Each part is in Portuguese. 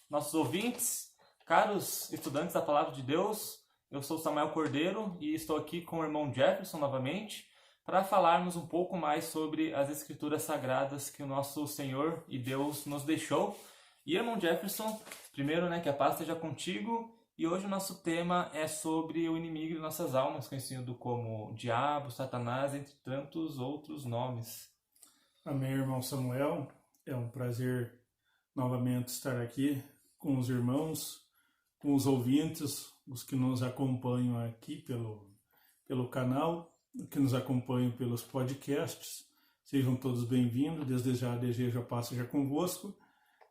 nossos ouvintes, caros estudantes da Palavra de Deus. Eu sou Samuel Cordeiro e estou aqui com o irmão Jefferson novamente para falarmos um pouco mais sobre as Escrituras Sagradas que o nosso Senhor e Deus nos deixou. E irmão Jefferson, primeiro, que a paz esteja contigo. E hoje o nosso tema é sobre o inimigo de nossas almas, conhecido como Diabo, Satanás, entre tantos outros nomes. Amém, irmão Samuel. É um prazer novamente estar aqui com os irmãos, com os ouvintes, os que nos acompanham aqui pelo canal, que nos acompanham pelos podcasts. Sejam todos bem-vindos. Desde já desejo a paz seja convosco.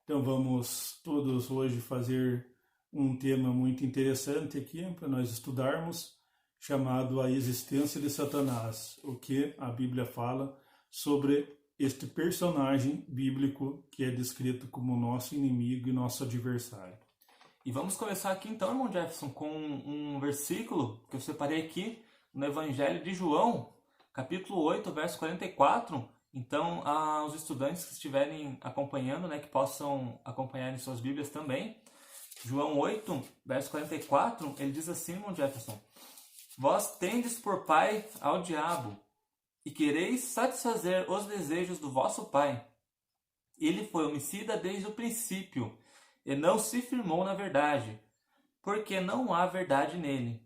Então vamos todos hoje fazer um tema muito interessante aqui para nós estudarmos, chamado a existência de Satanás, o que a Bíblia fala sobre este personagem bíblico que é descrito como nosso inimigo e nosso adversário. E vamos começar aqui então, irmão Jefferson, com um versículo que eu separei aqui no Evangelho de João, capítulo 8, verso 44. Então, aos estudantes que estiverem acompanhando, que possam acompanhar em suas Bíblias também. João 8, verso 44, ele diz assim, irmão Jefferson: Vós tendes por pai ao diabo, e quereis satisfazer os desejos do vosso pai. Ele foi homicida desde o princípio, e não se firmou na verdade, porque não há verdade nele.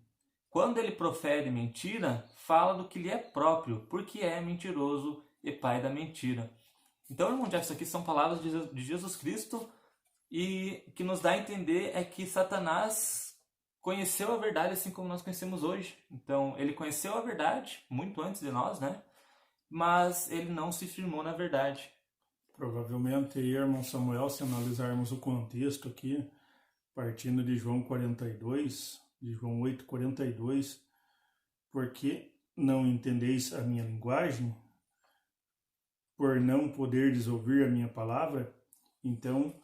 Quando ele profere mentira, fala do que lhe é próprio, porque é mentiroso e pai da mentira. Então, irmão Jefferson, aqui são palavras de Jesus Cristo, e o que nos dá a entender é que Satanás conheceu a verdade assim como nós conhecemos hoje. Então, ele conheceu a verdade muito antes de nós, mas ele não se firmou na verdade. Provavelmente, irmão Samuel, se analisarmos o contexto aqui, partindo de João 42, de João 8, 42, porque não entendeis a minha linguagem, por não poderdes ouvir a minha palavra. Então,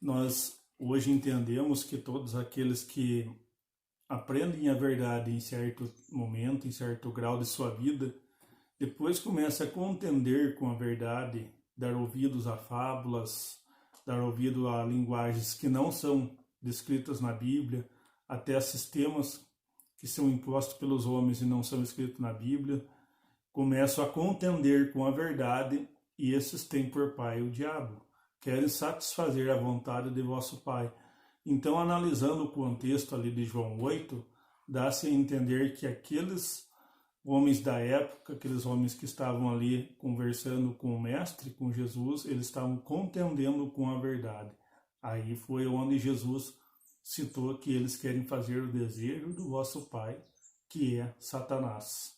nós hoje entendemos que todos aqueles que aprendem a verdade em certo momento, em certo grau de sua vida, depois começa a contender com a verdade, dar ouvidos a fábulas, dar ouvido a linguagens que não são descritas na Bíblia, até a sistemas que são impostos pelos homens e não são escritos na Bíblia, começam a contender com a verdade, e esses têm por pai o diabo. Querem satisfazer a vontade de vosso pai. Então, analisando o contexto ali de João 8, dá-se a entender que aqueles homens da época, aqueles homens que estavam ali conversando com o Mestre, com Jesus, eles estavam contendendo com a verdade. Aí foi onde Jesus citou que eles querem fazer o desejo do vosso pai, que é Satanás.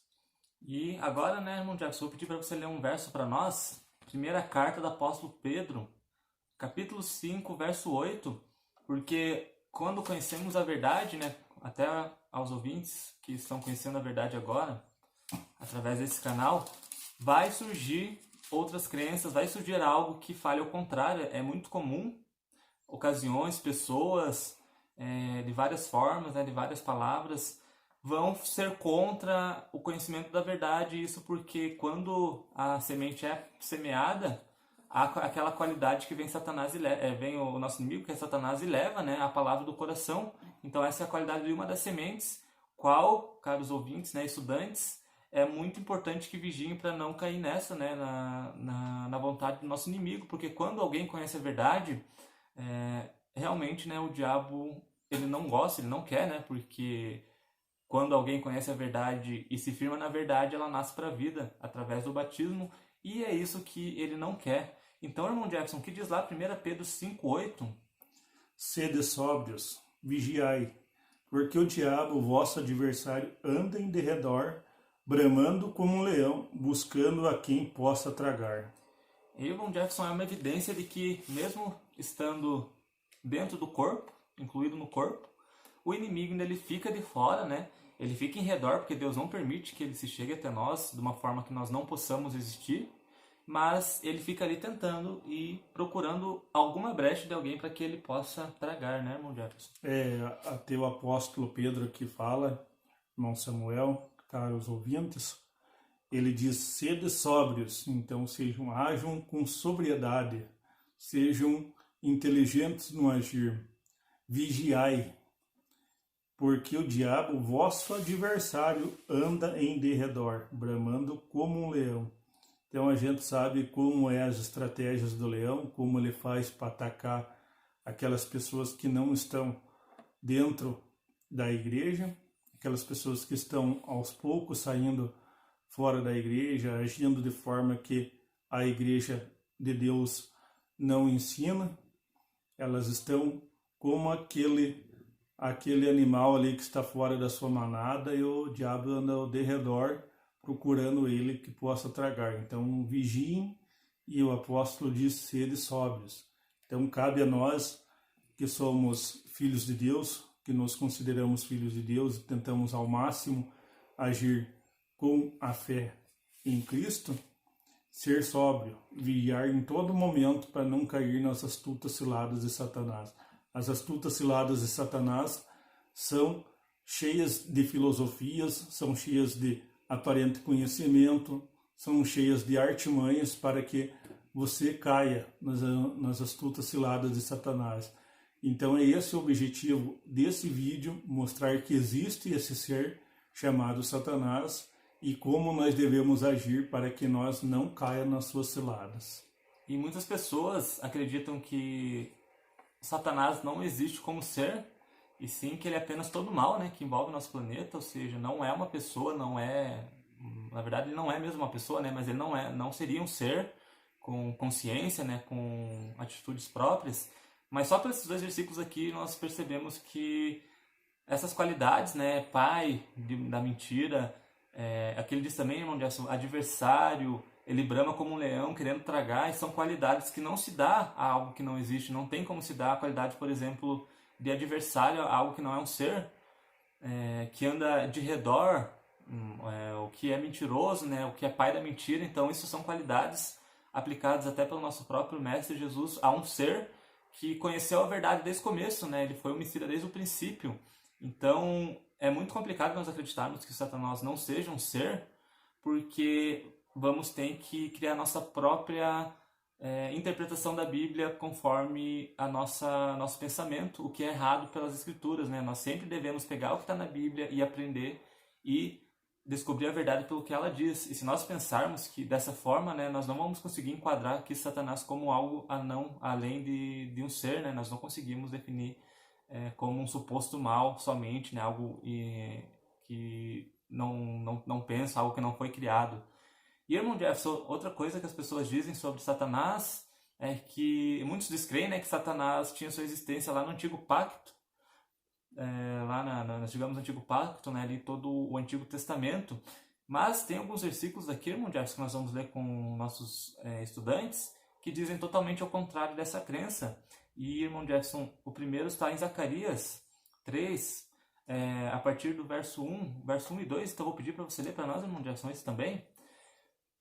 E agora, irmão Jefferson, vou pedir para você ler um verso para nós. Primeira carta do apóstolo Pedro, capítulo 5, verso 8, porque quando conhecemos a verdade, até aos ouvintes que estão conhecendo a verdade agora, através desse canal, vai surgir outras crenças, vai surgir algo que fale ao contrário. É muito comum, ocasiões, pessoas de várias formas, de várias palavras, vão ser contra o conhecimento da verdade. Isso porque quando a semente é semeada, aquela qualidade que vem Satanás vem o nosso inimigo, que é Satanás, e leva a palavra do coração. Então essa é a qualidade de uma das sementes, qual, caros ouvintes, estudantes, é muito importante que vigiem para não cair nessa, na vontade do nosso inimigo, porque quando alguém conhece a verdade, realmente, o diabo, ele não gosta, ele não quer, porque quando alguém conhece a verdade e se firma na verdade, ela nasce para a vida através do batismo, e é isso que ele não quer. Então, irmão Jefferson, o que diz lá 1 Pedro 5,8? Sede sóbrios, vigiai, porque o diabo, vosso adversário, anda em derredor, bramando como um leão, buscando a quem possa tragar. E, irmão Jefferson, é uma evidência de que, mesmo estando dentro do corpo, incluído no corpo, o inimigo ainda ele fica de fora, Ele fica em redor, porque Deus não permite que ele se chegue até nós de uma forma que nós não possamos existir, mas ele fica ali tentando e procurando alguma brecha de alguém para que ele possa tragar, irmão Jefferson? Até o apóstolo Pedro que fala, irmão Samuel, caros ouvintes, ele diz: sede sóbrios, então ajam com sobriedade, sejam inteligentes no agir. vigiai, porque o diabo, vosso adversário, anda em derredor, bramando como um leão. Então a gente sabe como é as estratégias do leão, como ele faz para atacar aquelas pessoas que não estão dentro da igreja, aquelas pessoas que estão aos poucos saindo fora da igreja, agindo de forma que a igreja de Deus não ensina. Elas estão como aquele animal ali que está fora da sua manada e o diabo anda ao derredor procurando ele que possa tragar. Então vigiem, e o apóstolo diz: sede sóbrios. Então cabe a nós que somos filhos de Deus, que nos consideramos filhos de Deus e tentamos ao máximo agir com a fé em Cristo, ser sóbrio, vigiar em todo momento para não cair nas astutas ciladas de Satanás. As astutas ciladas de Satanás são cheias de filosofias, são cheias de aparente conhecimento, são cheias de artimanhas para que você caia nas astutas ciladas de Satanás. Então é esse o objetivo desse vídeo, mostrar que existe esse ser chamado Satanás e como nós devemos agir para que nós não caia nas suas ciladas. E muitas pessoas acreditam que Satanás não existe como ser, e sim que ele é apenas todo mal, né, que envolve o nosso planeta, ou seja, não é uma pessoa, não é... Na verdade, ele não é mesmo uma pessoa, né, mas ele não seria um ser com consciência, né, com atitudes próprias. Mas só por esses dois versículos aqui nós percebemos que essas qualidades, né, pai da mentira, aquele diz também, irmão Gerson, adversário, ele brama como um leão querendo tragar, e são qualidades que não se dá a algo que não existe. Não tem como se dar a qualidade, por exemplo, de adversário a algo que não é um ser, que anda de redor, o que é mentiroso, né, o que é pai da mentira. Então isso são qualidades aplicadas até pelo nosso próprio Mestre Jesus a um ser que conheceu a verdade desde o começo, né? Ele foi homicida desde o princípio. Então é muito complicado nós acreditarmos que Satanás não seja um ser, porque vamos ter que criar nossa própria interpretação da Bíblia conforme nosso pensamento, o que é errado pelas Escrituras, né? Nós sempre devemos pegar o que está na Bíblia e aprender e descobrir a verdade pelo que ela diz. E se nós pensarmos que dessa forma, né, nós não vamos conseguir enquadrar aqui Satanás como algo além de um ser, né? Nós não conseguimos definir como um suposto mal somente, né? Algo que não pensa, algo que não foi criado. E, irmão Jefferson, outra coisa que as pessoas dizem sobre Satanás é que muitos descreem, né, que Satanás tinha sua existência lá no Antigo Pacto, nós digamos Antigo Pacto, né, ali todo o Antigo Testamento. Mas tem alguns versículos aqui, irmão Jefferson, que nós vamos ler com nossos estudantes, que dizem totalmente ao contrário dessa crença. E, irmão Jefferson, o primeiro está em Zacarias 3, a partir do verso 1 e 2. Então eu vou pedir para você ler para nós, irmão Jefferson, esse também,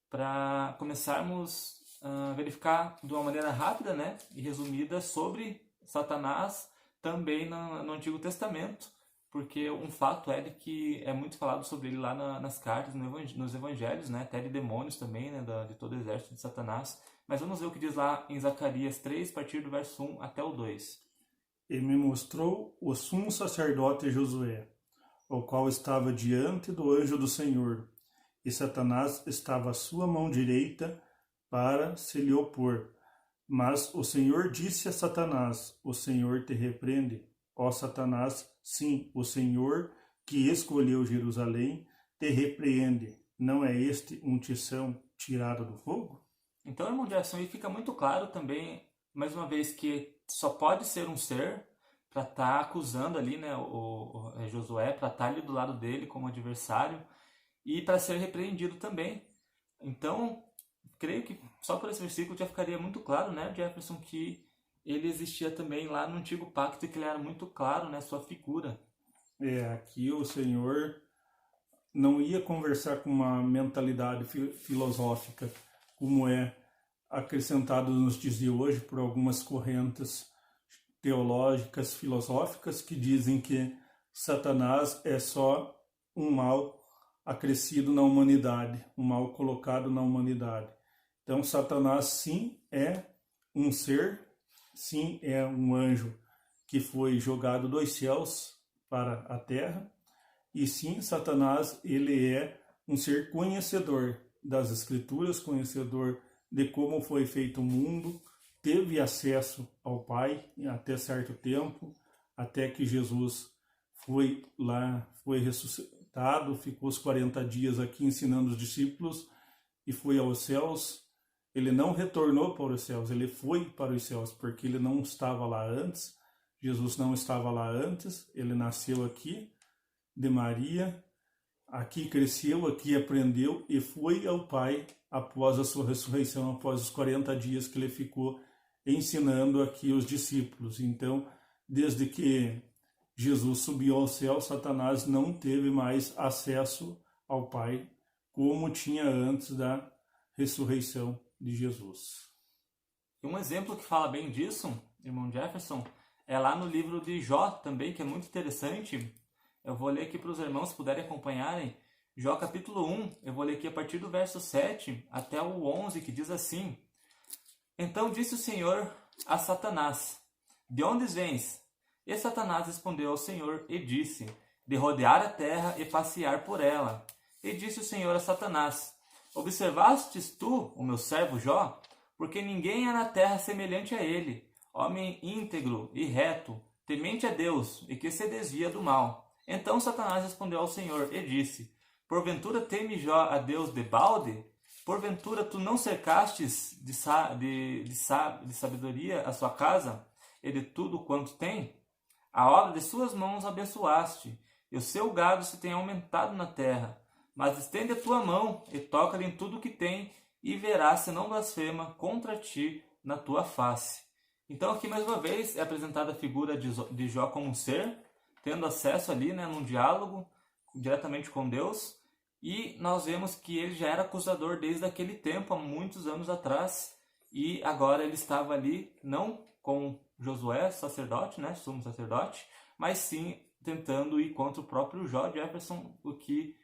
para começarmos a verificar de uma maneira rápida, né, e resumida sobre Satanás também no Antigo Testamento, porque um fato é de que é muito falado sobre ele lá nas cartas, nos evangelhos, né, até de demônios também, né, de todo o exército de Satanás. Mas vamos ver o que diz lá em Zacarias 3, a partir do verso 1 até o 2. E me mostrou o sumo sacerdote Josué, o qual estava diante do anjo do Senhor, e Satanás estava à sua mão direita para se lhe opor. Mas o Senhor disse a Satanás: o Senhor te repreende, ó Satanás, sim, o Senhor que escolheu Jerusalém te repreende. Não é este um tição tirado do fogo? Então, irmão Jefferson, aí fica muito claro também, mais uma vez, que só pode ser um ser para estar acusando ali, né, o Josué, para estar ali do lado dele como adversário e para ser repreendido também. Então, creio que só por esse versículo já ficaria muito claro, né, Jefferson, que ele existia também lá no Antigo Pacto e que ele era muito claro, né, sua figura. Aqui o Senhor não ia conversar com uma mentalidade filosófica, como é acrescentado nos dias de hoje por algumas correntes teológicas, filosóficas, que dizem que Satanás é só um mal acrescido na humanidade, um mal colocado na humanidade. Então, Satanás sim é um ser, sim é um anjo que foi jogado dos céus para a terra, e sim, Satanás, ele é um ser conhecedor das Escrituras, conhecedor de como foi feito o mundo, teve acesso ao Pai até certo tempo, até que Jesus foi lá, foi ressuscitado, ficou os 40 dias aqui ensinando os discípulos e foi aos céus. Ele não retornou para os céus, ele foi para os céus, porque ele não estava lá antes. Jesus não estava lá antes, ele nasceu aqui, de Maria, aqui cresceu, aqui aprendeu e foi ao Pai após a sua ressurreição, após os 40 dias que ele ficou ensinando aqui os discípulos. Então, desde que Jesus subiu ao céu, Satanás não teve mais acesso ao Pai como tinha antes da ressurreição de Jesus. E um exemplo que fala bem disso, irmão Jefferson, é lá no livro de Jó também, que é muito interessante. Eu vou ler aqui para os irmãos, se puderem acompanharem. Jó capítulo 1, eu vou ler aqui a partir do verso 7 até o 11, que diz assim: Então disse o Senhor a Satanás: De onde vens? E Satanás respondeu ao Senhor e disse: De rodear a terra e passear por ela. E disse o Senhor a Satanás: Observastes tu o meu servo Jó? Porque ninguém há na terra semelhante a ele, homem íntegro e reto, temente a Deus e que se desvia do mal. Então Satanás respondeu ao Senhor e disse: Porventura teme Jó a Deus debalde? Porventura tu não cercastes de sabedoria a sua casa e de tudo quanto tem? A obra de suas mãos abençoaste, e o seu gado se tem aumentado na terra. Mas estende a tua mão e toca-lhe em tudo o que tem, e verás se não blasfema contra ti na tua face. Então aqui mais uma vez é apresentada a figura de Jó como um ser, tendo acesso ali, né, num diálogo diretamente com Deus, e nós vemos que ele já era acusador desde aquele tempo, há muitos anos atrás, e agora ele estava ali, não com Josué, sacerdote, né, sumo sacerdote, mas sim tentando ir contra o próprio Jó Jefferson, o que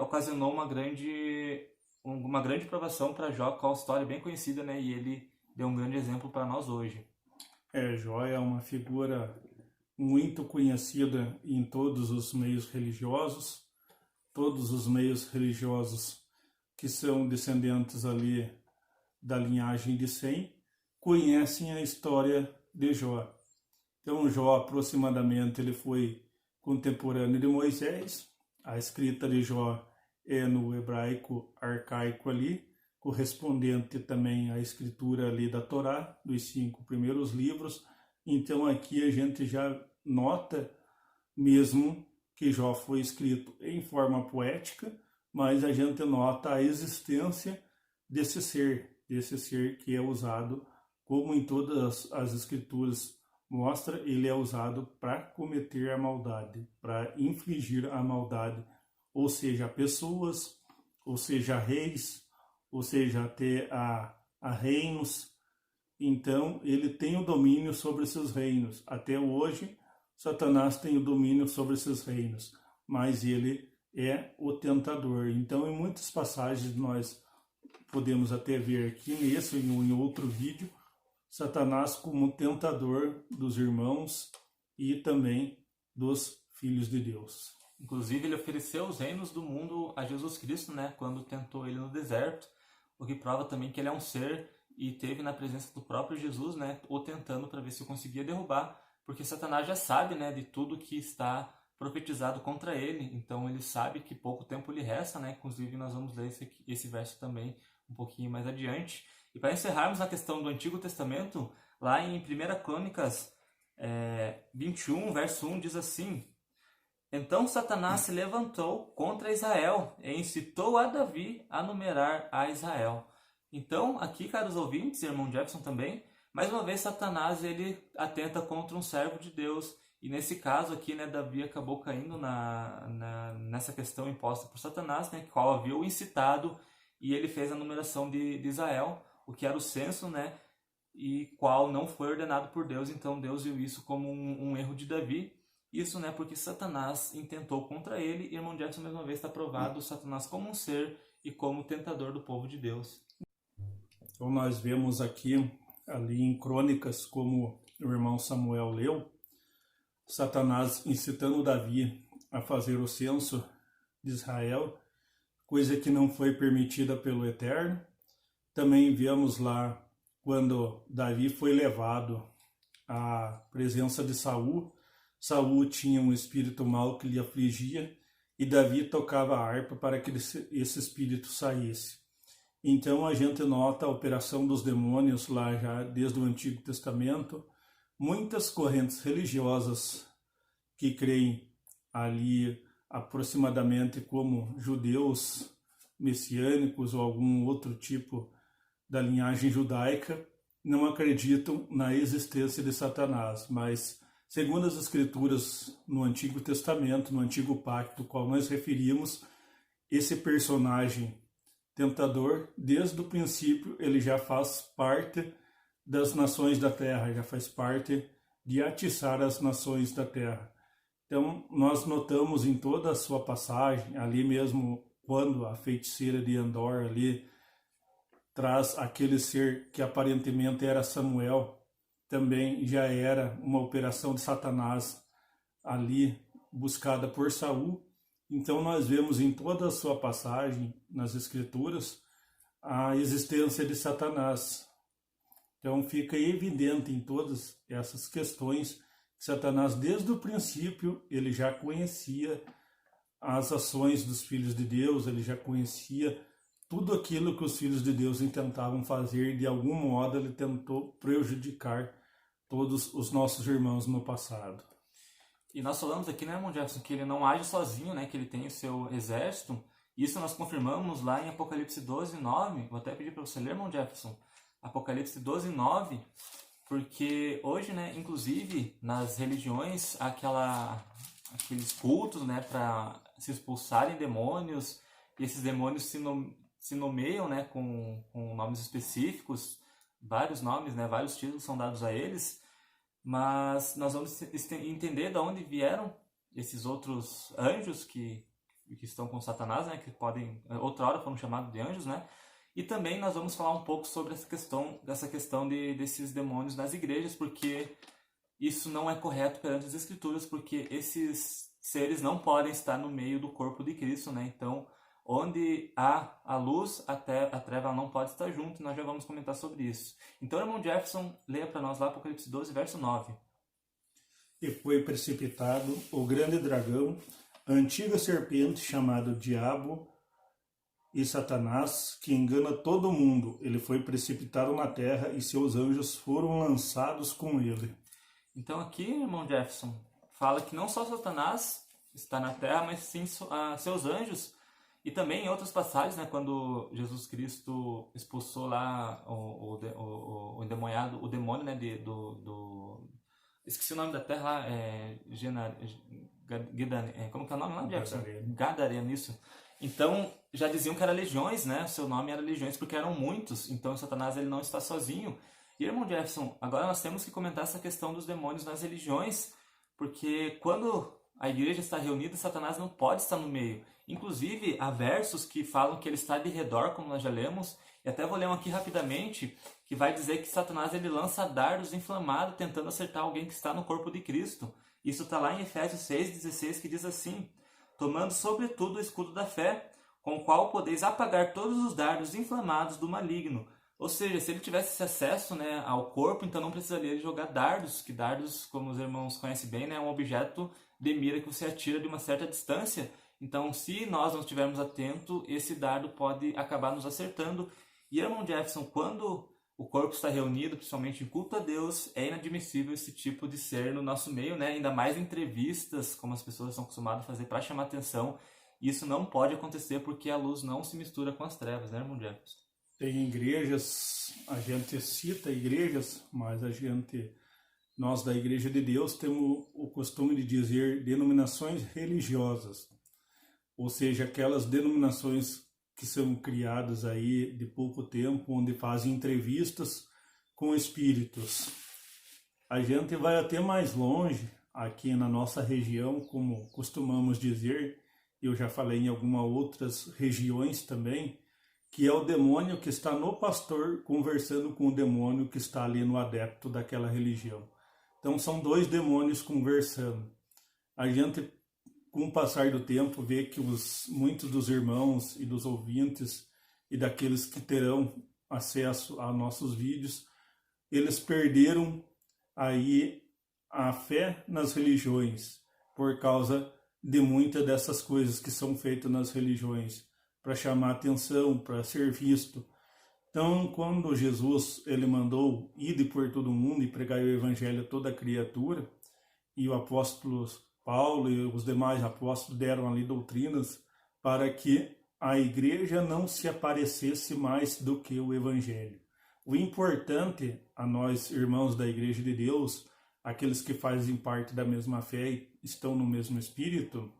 ocasionou uma grande provação para Jó, com a história bem conhecida, né, e ele deu um grande exemplo para nós hoje. Jó é uma figura muito conhecida em todos os meios religiosos que são descendentes ali da linhagem de Sem, conhecem a história de Jó. Então Jó aproximadamente ele foi contemporâneo de Moisés. A escrita de Jó é no hebraico arcaico ali, correspondente também à escritura ali da Torá, dos 5 primeiros livros. Então aqui a gente já nota mesmo que Jó foi escrito em forma poética, mas a gente nota a existência desse ser que é usado, como em todas as escrituras mostra, ele é usado para cometer a maldade, para infligir a maldade, ou seja, pessoas, ou seja, reis, ou seja, até a reinos. Então, ele tem o domínio sobre esses reinos. Até hoje, Satanás tem o domínio sobre esses reinos, mas ele é o tentador. Então, em muitas passagens nós podemos até ver aqui nesse e em outro vídeo, Satanás como tentador dos irmãos e também dos filhos de Deus. Inclusive, ele ofereceu os reinos do mundo a Jesus Cristo, né, quando tentou ele no deserto, o que prova também que ele é um ser e teve na presença do próprio Jesus, né, o tentando para ver se conseguia derrubar, porque Satanás já sabe, né, de tudo que está profetizado contra ele, então ele sabe que pouco tempo lhe resta, né, inclusive nós vamos ler esse verso também um pouquinho mais adiante. E para encerrarmos a questão do Antigo Testamento, lá em 1 Crônicas 21, verso 1, diz assim: Então Satanás se levantou contra Israel e incitou a Davi a numerar a Israel. Então, aqui, caros ouvintes, irmão Jefferson também, mais uma vez Satanás ele atenta contra um servo de Deus. E nesse caso aqui, né, Davi acabou caindo nessa questão imposta por Satanás, né, qual havia o incitado, e ele fez a numeração de Israel, o que era o censo, né, e qual não foi ordenado por Deus. Então Deus viu isso como um erro de Davi. Isso, né, porque Satanás intentou contra ele, e irmão Jefferson, mais uma vez, está provado Satanás como um ser e como tentador do povo de Deus. Então nós vemos aqui, ali em Crônicas, como o irmão Samuel leu, Satanás incitando Davi a fazer o censo de Israel, coisa que não foi permitida pelo Eterno. Também vemos lá quando Davi foi levado à presença de Saul. Saul tinha um espírito mau que lhe afligia e Davi tocava a harpa para que esse espírito saísse. Então a gente nota a operação dos demônios lá já desde o Antigo Testamento. Muitas correntes religiosas que creem ali aproximadamente como judeus messiânicos ou algum outro tipo da linhagem judaica não acreditam na existência de Satanás, mas segundo as escrituras no Antigo Testamento, no Antigo Pacto, ao qual nós referimos, esse personagem tentador, desde o princípio, ele já faz parte das nações da terra, já faz parte de atiçar as nações da terra. Então, nós notamos em toda a sua passagem, ali mesmo quando a feiticeira de Endor ali traz aquele ser que aparentemente era Samuel, também já era uma operação de Satanás ali buscada por Saul. Então nós vemos em toda a sua passagem nas Escrituras a existência de Satanás. Então fica evidente em todas essas questões que Satanás, desde o princípio, ele já conhecia as ações dos filhos de Deus, ele já conhecia tudo aquilo que os filhos de Deus intentavam fazer, de algum modo ele tentou prejudicar todos os nossos irmãos no passado. E nós falamos aqui, né, irmão Jefferson, que ele não age sozinho, né, que ele tem o seu exército. Isso nós confirmamos lá em Apocalipse 12:9. Vou até pedir para você ler, irmão Jefferson. Apocalipse 12:9, porque hoje, né, inclusive nas religiões, aqueles cultos, né, para se expulsarem demônios, e esses demônios se nomeiam, né, com nomes específicos, vários nomes, né, vários títulos são dados a eles. Mas nós vamos entender de onde vieram esses outros anjos que estão com Satanás, né, que podem, outrora foram chamados de anjos, né? E também nós vamos falar um pouco sobre essa questão desses demônios nas igrejas, porque isso não é correto perante as Escrituras, porque esses seres não podem estar no meio do corpo de Cristo, né? Então, onde há a luz, a treva não pode estar junto, e nós já vamos comentar sobre isso. Então, irmão Jefferson, leia para nós lá Apocalipse 12, verso 9. E foi precipitado o grande dragão, a antiga serpente, chamado Diabo e Satanás, que engana todo mundo. Ele foi precipitado na terra e seus anjos foram lançados com ele. Então aqui, irmão Jefferson, fala que não só Satanás está na terra, mas sim seus anjos. E também em outras passagens, né, quando Jesus Cristo expulsou lá o endemoniado, o demônio, né, esqueci o nome da terra lá, como que é o nome lá, Jefferson? Gadareno, isso. Então, já diziam que eram legiões, né, seu nome era legiões porque eram muitos, então Satanás ele não está sozinho. E, irmão Jefferson, agora nós temos que comentar essa questão dos demônios nas religiões, porque quando a igreja está reunida, Satanás não pode estar no meio. Inclusive, há versos que falam que ele está de redor, como nós já lemos, e até vou ler um aqui rapidamente, que vai dizer que Satanás ele lança dardos inflamados tentando acertar alguém que está no corpo de Cristo. Isso está lá em Efésios 6,16, que diz assim: tomando sobretudo o escudo da fé, com o qual podeis apagar todos os dardos inflamados do maligno. Ou seja, se ele tivesse esse acesso, né, ao corpo, então não precisaria de jogar dardos, que dardos, como os irmãos conhecem bem, né, é um objeto de mira que você atira de uma certa distância. Então, se nós não estivermos atentos, esse dardo pode acabar nos acertando. E, irmão Jefferson, quando o corpo está reunido, principalmente em culto a Deus, é inadmissível esse tipo de ser no nosso meio, né? Ainda mais em entrevistas, como as pessoas são acostumadas a fazer para chamar atenção. Isso não pode acontecer porque a luz não se mistura com as trevas, né, irmão Jefferson? Tem igrejas, a gente cita igrejas, mas nós da Igreja de Deus temos o costume de dizer denominações religiosas, ou seja, aquelas denominações que são criadas aí de pouco tempo, onde fazem entrevistas com espíritos. A gente vai até mais longe, aqui na nossa região, como costumamos dizer, eu já falei em algumas outras regiões também, que é o demônio que está no pastor conversando com o demônio que está ali no adepto daquela religião. Então são dois demônios conversando. A gente, com o passar do tempo, vê que muitos dos irmãos e dos ouvintes e daqueles que terão acesso a nossos vídeos, eles perderam aí a fé nas religiões por causa de muitas dessas coisas que são feitas nas religiões para chamar atenção, para ser visto. Então, quando Jesus ele mandou ir por todo mundo e pregar o evangelho a toda criatura, e o apóstolo Paulo e os demais apóstolos deram ali doutrinas para que a igreja não se aparecesse mais do que o evangelho. O importante a nós, irmãos da Igreja de Deus, aqueles que fazem parte da mesma fé e estão no mesmo espírito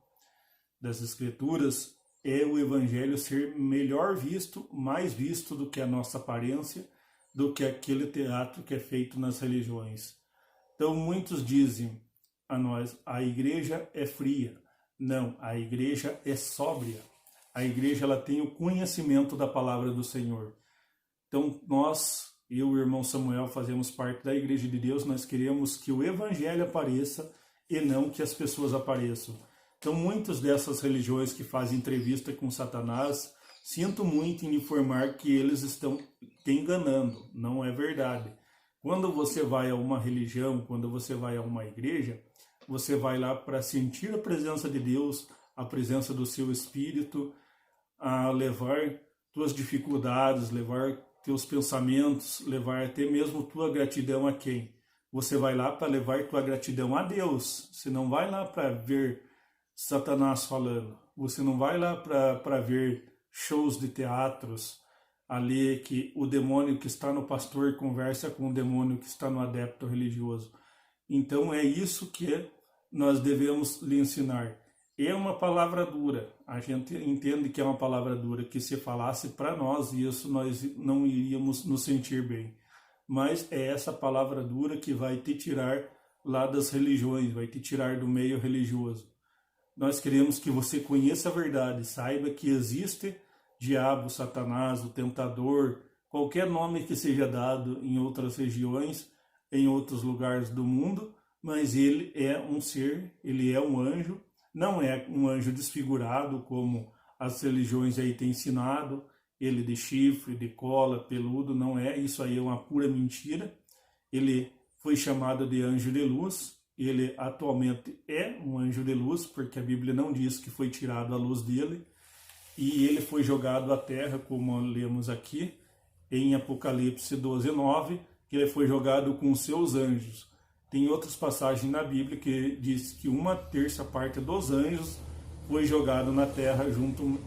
das Escrituras, é o evangelho ser melhor visto, mais visto do que a nossa aparência, do que aquele teatro que é feito nas religiões. Então muitos dizem a nós, a igreja é fria. Não, a igreja é sóbria. A igreja ela tem o conhecimento da palavra do Senhor. Então nós, eu e o irmão Samuel, fazemos parte da Igreja de Deus, nós queremos que o evangelho apareça e não que as pessoas apareçam. Então muitas dessas religiões que fazem entrevista com Satanás, sinto muito em informar que eles estão te enganando, não é verdade. Quando você vai a uma religião, quando você vai a uma igreja, você vai lá para sentir a presença de Deus, a presença do seu Espírito, a levar tuas dificuldades, levar teus pensamentos, levar até mesmo tua gratidão a quem? Você vai lá para levar tua gratidão a Deus. Você não vai lá para ver Satanás falando. Você não vai lá para ver shows de teatros ali que o demônio que está no pastor conversa com o demônio que está no adepto religioso. Então é isso que nós devemos lhe ensinar. É uma palavra dura, a gente entende que é uma palavra dura, que se falasse para nós isso nós não iríamos nos sentir bem. Mas é essa palavra dura que vai te tirar lá das religiões, vai te tirar do meio religioso. Nós queremos que você conheça a verdade, saiba que existe diabo, Satanás, o tentador, qualquer nome que seja dado em outras regiões, em outros lugares do mundo, mas ele é um ser, ele é um anjo, não é um anjo desfigurado como as religiões aí têm ensinado, ele de chifre, de cola, peludo, não é, isso aí é uma pura mentira. Ele foi chamado de anjo de luz, ele atualmente é um anjo de luz, porque a Bíblia não diz que foi tirado a luz dele, e ele foi jogado à terra, como lemos aqui em Apocalipse 12:9, que ele foi jogado com os seus anjos. Tem outras passagens na Bíblia que diz que 1/3 dos anjos foi jogado na terra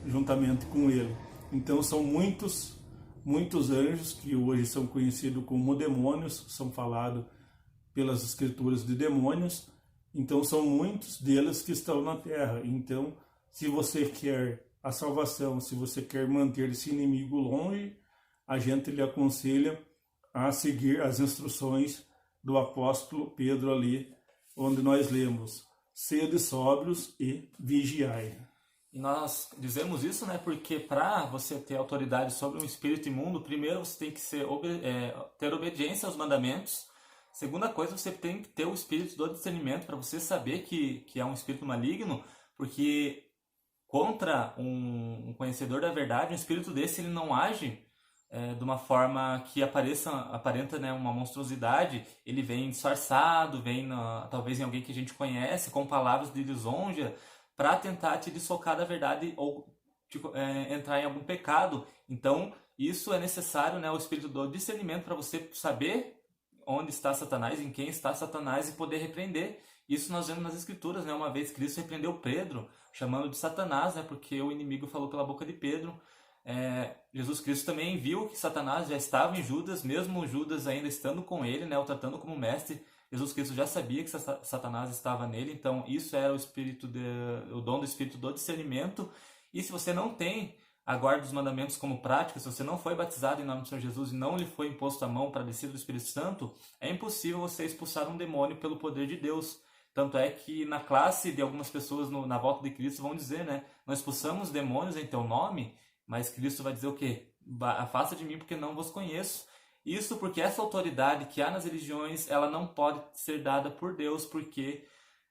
juntamente com ele. Então são muitos anjos que hoje são conhecidos como demônios, são falados pelas escrituras de demônios. Então são muitos deles que estão na terra. Então, se você quer a salvação, se você quer manter esse inimigo longe, a gente lhe aconselha a seguir as instruções do apóstolo Pedro ali, onde nós lemos: sede sóbrios e vigiai. E nós dizemos isso, né, porque para você ter autoridade sobre um espírito imundo, primeiro você tem que ter obediência aos mandamentos. Segunda coisa, você tem que ter o espírito do discernimento para você saber que é um espírito maligno, porque contra um conhecedor da verdade, um espírito desse ele não age de uma forma que aparenta, né, uma monstruosidade. Ele vem disfarçado, vem talvez em alguém que a gente conhece, com palavras de lisonja, para tentar te desfocar da verdade ou entrar em algum pecado. Então, isso é necessário, né, o espírito do discernimento para você saber onde está Satanás, em quem está Satanás, e poder repreender. Isso nós vemos nas Escrituras, né? Uma vez Cristo repreendeu Pedro, chamando de Satanás, né, porque o inimigo falou pela boca de Pedro. Jesus Cristo também viu que Satanás já estava em Judas, mesmo Judas ainda estando com ele, né, o tratando como mestre. Jesus Cristo já sabia que Satanás estava nele, então isso era o dom do Espírito do discernimento. E se você não tem a guarda dos mandamentos como prática, se você não foi batizado em nome do Senhor Jesus e não lhe foi imposto a mão para a descida do Espírito Santo, é impossível você expulsar um demônio pelo poder de Deus. Tanto é que na classe de algumas pessoas na volta de Cristo vão dizer, né, nós expulsamos demônios em teu nome, mas Cristo vai dizer o quê? Afasta de mim porque não vos conheço. Isso porque essa autoridade que há nas religiões, ela não pode ser dada por Deus, porque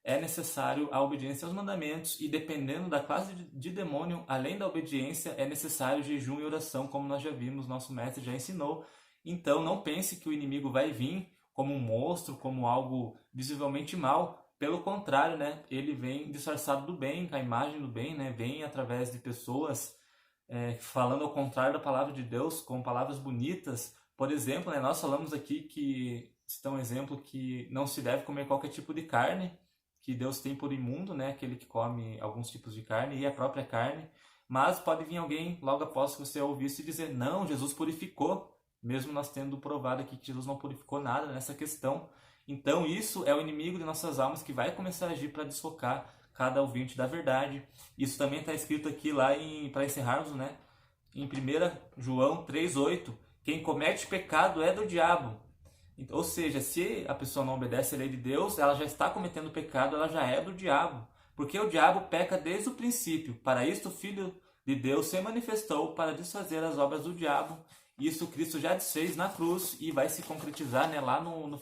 é necessário a obediência aos mandamentos e dependendo da classe de demônio, além da obediência, é necessário jejum e oração, como nós já vimos, nosso mestre já ensinou. Então não pense que o inimigo vai vir como um monstro, como algo visivelmente mal. Pelo contrário, né? Ele vem disfarçado do bem, com a imagem do bem, né? Vem através de pessoas falando ao contrário da palavra de Deus, com palavras bonitas. Por exemplo, né, nós falamos aqui que, citamos um exemplo, que não se deve comer qualquer tipo de carne, que Deus tem por imundo, né, aquele que come alguns tipos de carne e a própria carne. Mas pode vir alguém, logo após que você ouvir isso, e dizer, não, Jesus purificou, mesmo nós tendo provado aqui que Jesus não purificou nada nessa questão. Então isso é o inimigo de nossas almas que vai começar a agir para desfocar cada ouvinte da verdade. Isso também está escrito aqui lá para encerrarmos, né? Em 1 João 3,8, quem comete pecado é do diabo. Ou seja, se a pessoa não obedece à lei de Deus, ela já está cometendo pecado, ela já é do diabo. Porque o diabo peca desde o princípio. Para isto o Filho de Deus se manifestou para desfazer as obras do diabo. Isso Cristo já desfez na cruz e vai se concretizar, né, lá no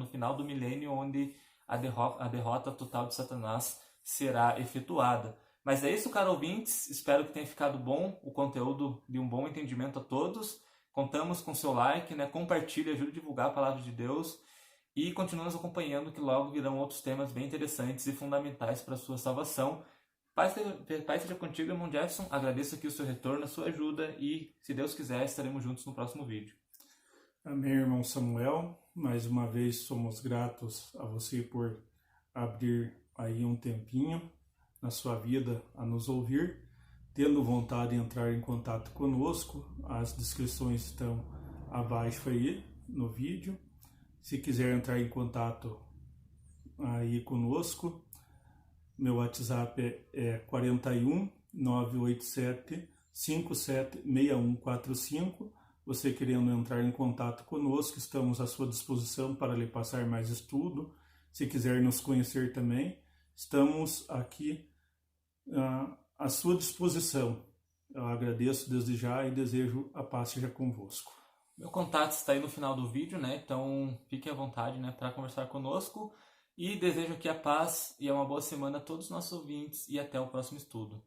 final do milênio, onde a derrota total de Satanás será efetuada. Mas é isso, caros ouvintes. Espero que tenha ficado bom o conteúdo, de um bom entendimento a todos. Contamos com seu like, né? Compartilhe, ajude a divulgar a palavra de Deus. E continuamos acompanhando que logo virão outros temas bem interessantes e fundamentais para a sua salvação. Pai seja contigo, irmão Jefferson. Agradeço aqui o seu retorno, a sua ajuda. E, se Deus quiser, estaremos juntos no próximo vídeo. Amém, irmão Samuel. Mais uma vez somos gratos a você por abrir aí um tempinho na sua vida a nos ouvir. Tendo vontade de entrar em contato conosco, as descrições estão abaixo aí no vídeo. Se quiser entrar em contato aí conosco, meu WhatsApp é 41 987 576145. Você querendo entrar em contato conosco, estamos à sua disposição para lhe passar mais estudo. Se quiser nos conhecer também, estamos aqui à sua disposição. Eu agradeço desde já e desejo a paz seja convosco. Meu contato está aí no final do vídeo, né? Então fique à vontade, né, para conversar conosco. E desejo aqui a paz e uma boa semana a todos os nossos ouvintes e até o próximo estudo.